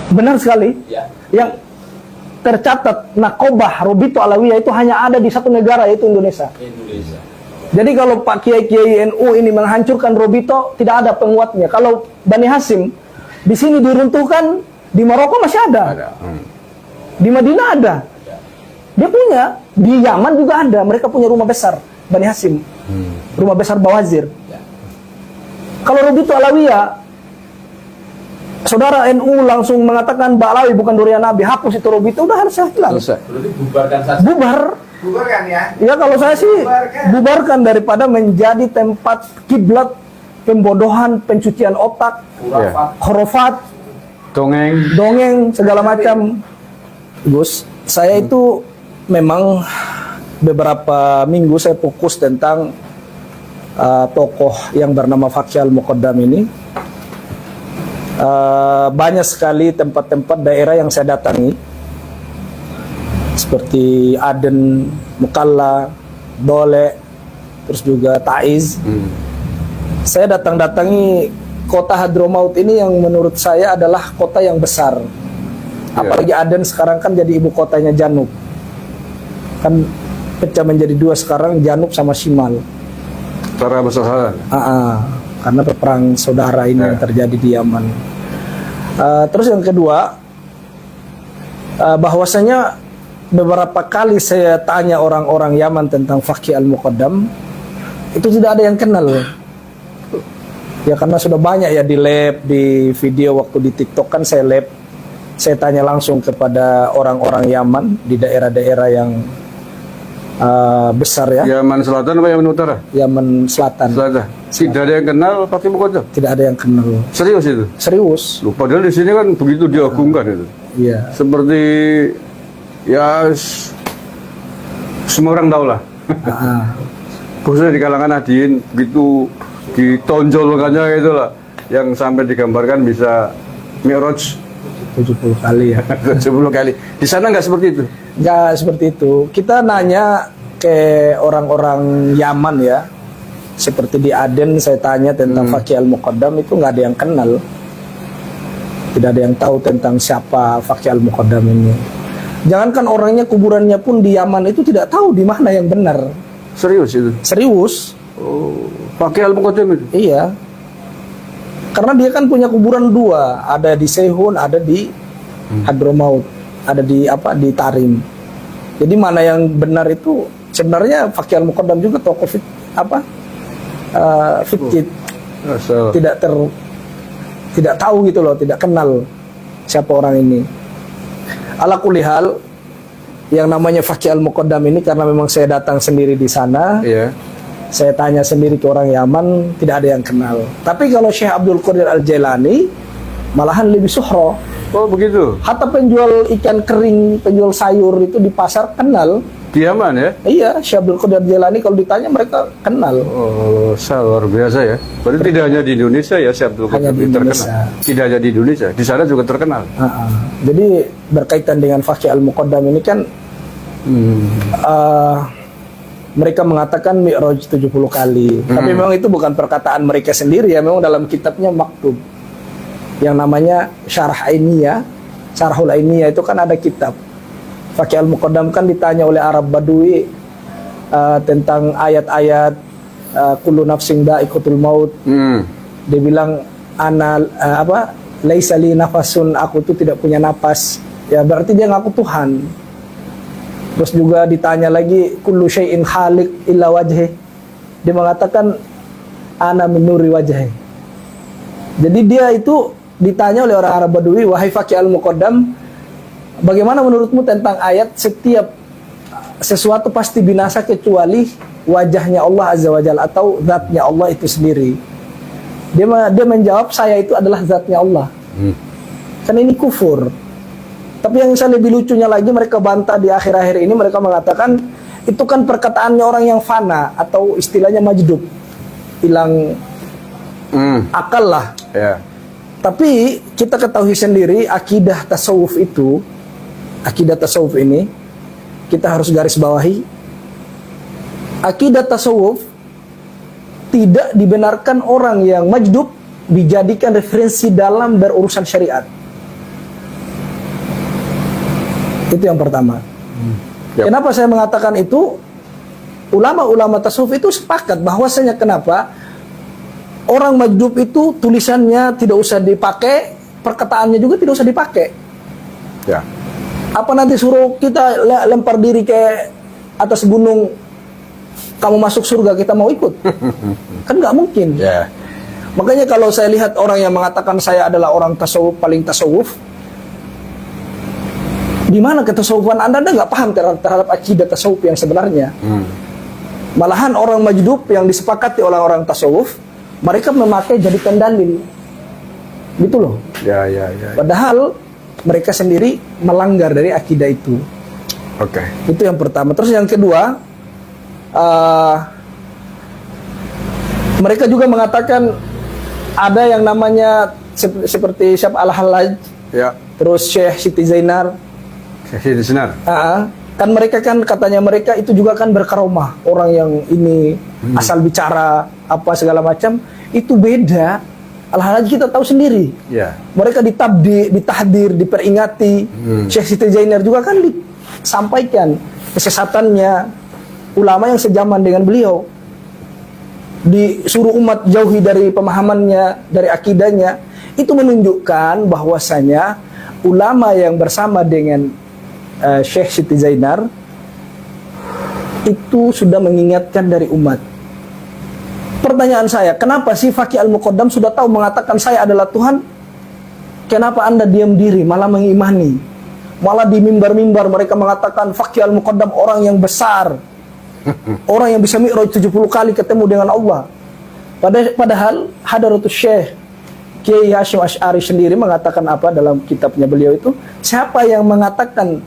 Benar sekali. Yang tercatat Nakobah Robito Alawiyah itu hanya ada di satu negara, yaitu Indonesia. Jadi kalau Pak Kiai-Kiai NU ini menghancurkan Robito, tidak ada penguatnya. Kalau Bani Hasim di sini diruntuhkan, di Maroko masih ada. Di Madinah ada. Dia punya, di Yaman juga ada. Mereka punya rumah besar, Bani Hasim. Rumah besar Bawazir. Kalau Robito Alawiyah, saudara NU langsung mengatakan Mbak Alawi bukan durian Nabi, hapus itu Robito, udah harus hilang. Berarti bubarkan saja. Bubarkan ya. Ya kalau saya sih bubarkan daripada menjadi tempat kiblat pembodohan, pencucian otak, khurafat, dongeng segala macam. Gus, saya itu memang beberapa minggu saya fokus tentang tokoh yang bernama Fakih Al-Muqaddam ini. Banyak sekali tempat-tempat daerah yang saya datangi, seperti Aden, Mukalla, Dole, terus juga Taiz. Saya datang-datangi kota Hadramaut ini yang menurut saya adalah kota yang besar. Apalagi Aden sekarang kan jadi ibu kotanya Janub. Kan pecah menjadi dua sekarang, Janub sama Shimal. Cara besar. Karena perang saudara ini yang terjadi di Yaman. Terus yang kedua, bahwasanya beberapa kali saya tanya orang-orang Yaman tentang Fakih Al-Muqaddam, itu tidak ada yang kenal. Ya karena sudah banyak ya di lab, di video waktu di TikTok kan saya lab. Saya tanya langsung kepada orang-orang Yaman di daerah-daerah yang besar ya. Yaman Selatan apa Yaman Utara? Yaman Selatan. Tidak ada yang kenal Fakih Al-Muqaddam? Tidak ada yang kenal. Serius itu? Serius. Loh, padahal di sini kan begitu diagungkan itu. Iya. Seperti ya semua orang tahu lah. Khususnya di kalangan Nahdien begitu ditonjolkannya gitu lah, yang sampai digambarkan bisa Mi'raj 70 kali ya. 70 kali. Di sana nggak seperti itu? Nggak seperti itu. Kita nanya ke orang-orang Yaman ya, seperti di Aden saya tanya tentang Fakih Al-Muqaddam, itu nggak ada yang kenal. Tidak ada yang tahu tentang siapa Fakih Al-Muqaddam ini. Jangankan orangnya, kuburannya pun di Yaman itu tidak tahu di mana yang benar. Serius itu? Serius. Fakih Al-Muqaddam itu? Iya. Karena dia kan punya kuburan dua, ada di Sehun, ada di Hadramaut, ada di di Tarim. Jadi mana yang benar itu sebenarnya Fakih Al-Muqaddam juga tokoh fiktif. Tidak tahu gitu loh, tidak kenal siapa orang ini. Ala kulli hal, yang namanya Fakih Al-Muqaddam ini karena memang saya datang sendiri di sana, saya tanya sendiri ke orang Yaman, tidak ada yang kenal. Tapi kalau Syekh Abdul Qadir Al-Jailani malahan lebih suhro. Oh begitu? Hatta penjual ikan kering, penjual sayur itu di pasar kenal. Di Yaman ya? Iya, Syekh Abdul Qadir Al-Jailani kalau ditanya mereka kenal. Oh, luar biasa ya. Berarti tidak hanya di Indonesia ya Syekh Abdul Qadir terkenal. Tidak hanya di Indonesia, di sana juga terkenal. Jadi berkaitan dengan Fakih Al-Muqaddam ini kan mereka mengatakan Mi'raj 70 kali. Tapi memang itu bukan perkataan mereka sendiri ya, memang dalam kitabnya maktub. Yang namanya Syarah Ainiyah, Syarahul Ainiyah itu kan ada kitab. Fakih Al-Muqaddam kan ditanya oleh Arab Badui tentang ayat-ayat kullu nafsin dha'iqatul maut. Dia bilang laisa li nafasun, aku tuh tidak punya napas. Ya berarti dia ngaku Tuhan. Terus juga ditanya lagi kullu syai'in khaliq illa wajhi. Dia mengatakan ana min nuri wajhi. Jadi dia itu ditanya oleh orang Arab Badui, wahai Fakih Al-Muqaddam, bagaimana menurutmu tentang ayat setiap sesuatu pasti binasa kecuali wajahnya Allah Azza wa Jalla atau zatnya Allah itu sendiri. Dia menjawab, saya itu adalah zatnya Allah. Kan ini kufur. Tapi yang saya lebih lucunya lagi, mereka bantah di akhir-akhir ini, mereka mengatakan itu kan perkataannya orang yang fana atau istilahnya majdub, hilang akal lah. Tapi kita ketahui sendiri akidah tasawuf itu, akidah tasawuf ini kita harus garis bawahi. Akidah tasawuf tidak dibenarkan orang yang majdub dijadikan referensi dalam berurusan syariat. Itu yang pertama. Yap. Kenapa saya mengatakan itu? Ulama-ulama tasawuf itu sepakat bahwasanya kenapa orang majdub itu tulisannya tidak usah dipakai, perkataannya juga tidak usah dipakai. Ya. Apa nanti suruh kita lempar diri ke atas gunung, kamu masuk surga, kita mau ikut? Kan nggak mungkin. Ya. Makanya kalau saya lihat orang yang mengatakan saya adalah orang tasawuf, paling tasawuf, di mana ketasawufan Anda nggak paham terhadap akidah tasawuf yang sebenarnya. Malahan orang majdub yang disepakati oleh orang tasawuf, mereka memakai jadikan dalil. Gitu loh. Ya. Padahal mereka sendiri melanggar dari akidah itu. Oke. Itu yang pertama. Terus yang kedua, mereka juga mengatakan ada yang namanya seperti Syekh Al-Hallaj, Ya. terus Syekh Siti Zainar. Siti Zainar. Kan mereka kan katanya mereka itu juga kan berkaromah, orang yang ini asal bicara apa segala macam, itu beda. Al-Hallaj kita tahu sendiri. Ya. Mereka ditahdir, diperingati. Syekh Siti Zainar juga kan disampaikan kesesatannya ulama yang sejaman dengan beliau. Disuruh umat jauhi dari pemahamannya, dari akidahnya. Itu menunjukkan bahwasanya ulama yang bersama dengan Syekh Siti Zainar itu sudah mengingatkan dari umat. Pertanyaan saya, kenapa sih Faqih Al-Muqaddam sudah tahu mengatakan saya adalah Tuhan? Kenapa Anda diam diri, malah mengimani? Malah di mimbar-mimbar mereka mengatakan Faqih Al-Muqaddam orang yang besar, orang yang bisa mi'raj 70 kali ketemu dengan Allah. Padahal Hadratus Syekh Kiai Hasyim Asy'ari sendiri mengatakan apa dalam kitabnya beliau itu, siapa yang mengatakan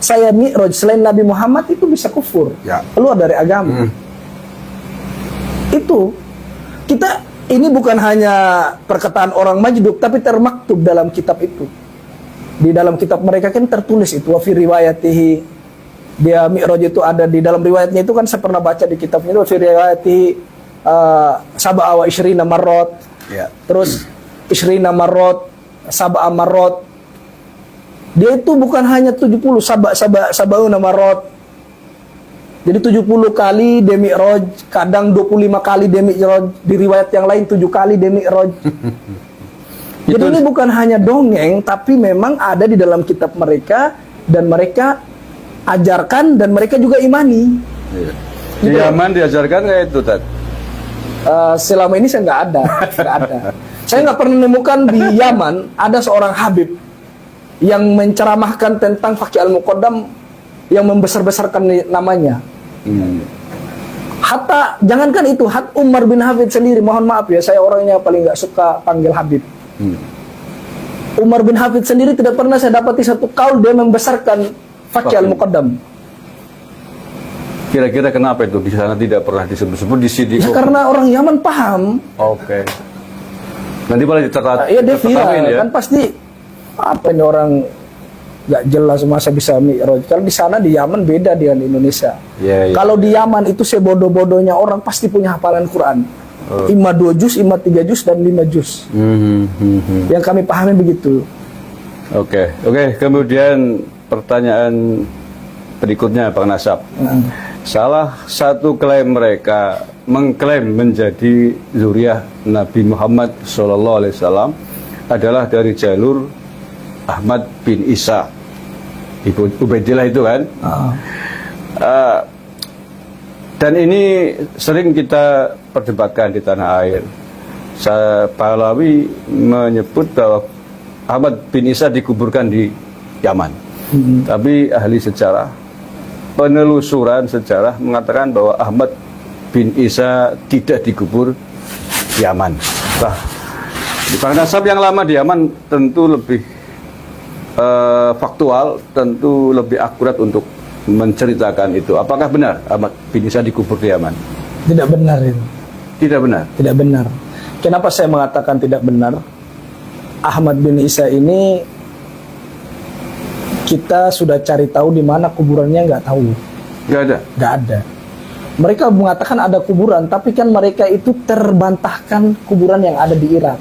saya mi'raj selain Nabi Muhammad itu bisa kufur, Ya. keluar dari agama. Itu kita, ini bukan hanya perkataan orang majdub, tapi termaktub dalam kitab itu. Di dalam kitab mereka kan tertulis itu, wa fi riwayatihi, dia mi'raj itu ada di dalam riwayatnya itu kan saya pernah baca di kitabnya itu, wa fi riwayatihi sab'a wa isyrina marrat. Ya. Terus isyrina marrat, sab'a marrat. Dia itu bukan hanya 70 sab'una marrat. Jadi 70 kali dia mi'raj, kadang 25 kali dia mi'raj, di riwayat yang lain 7 kali dia mi'raj. Jadi ini bukan hanya dongeng, tapi memang ada di dalam kitab mereka, dan mereka ajarkan, dan mereka juga imani. Iya. Di Yaman diajarkan kayak itu, Tad? Selama ini saya nggak ada. Saya nggak pernah menemukan di Yaman ada seorang habib yang menceramahkan tentang Faqih Al-Muqaddam yang membesar-besarkan namanya. Hatta jangankan itu, Umar bin Hafid sendiri, mohon maaf ya, saya orangnya paling nggak suka panggil Habib. Umar bin Hafid sendiri tidak pernah saya dapati satu kaul dia membesarkan Faqih Al-Muqaddam. Kira-kira kenapa itu di sana tidak pernah disebut-sebut di sini? Ya, karena orang Yaman paham. Oke. Nanti malah dicatat. Iya, dia viral ya? kan, pasti apa ini orang nggak jelas masa bisa mi'raj. Kalau di sana di Yaman beda dengan di Indonesia. Iya. Kalau di Yaman itu sebodoh-bodohnya orang pasti punya hafalan Quran. Ima 2 juz, ima 3 juz, dan 5 juz. Yang kami pahami begitu. Oke. Kemudian pertanyaan berikutnya, Bang Nasab. Salah satu klaim mereka mengklaim menjadi zuriyah Nabi Muhammad SAW adalah dari jalur Ahmad bin Isa, Ibu Ubaidillah itu kan. Dan ini sering kita perdebatkan di tanah air. Pahlawi menyebut bahwa Ahmad bin Isa dikuburkan di Yaman. Tapi ahli sejarah, penelusuran sejarah mengatakan bahwa Ahmad bin Isa tidak dikubur di Yaman. Nah, di Bang Nasab yang lama di Yaman tentu lebih faktual, tentu lebih akurat untuk menceritakan itu. Apakah benar Ahmad bin Isa dikubur di Yaman? Tidak benar itu. Tidak benar. Tidak benar. Kenapa saya mengatakan tidak benar? Ahmad bin Isa ini kita sudah cari tahu di mana kuburannya, nggak tahu. Nggak ada. Nggak ada. Mereka mengatakan ada kuburan, tapi kan mereka itu terbantahkan kuburan yang ada di Irak.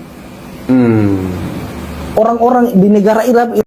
Orang-orang di negara Irak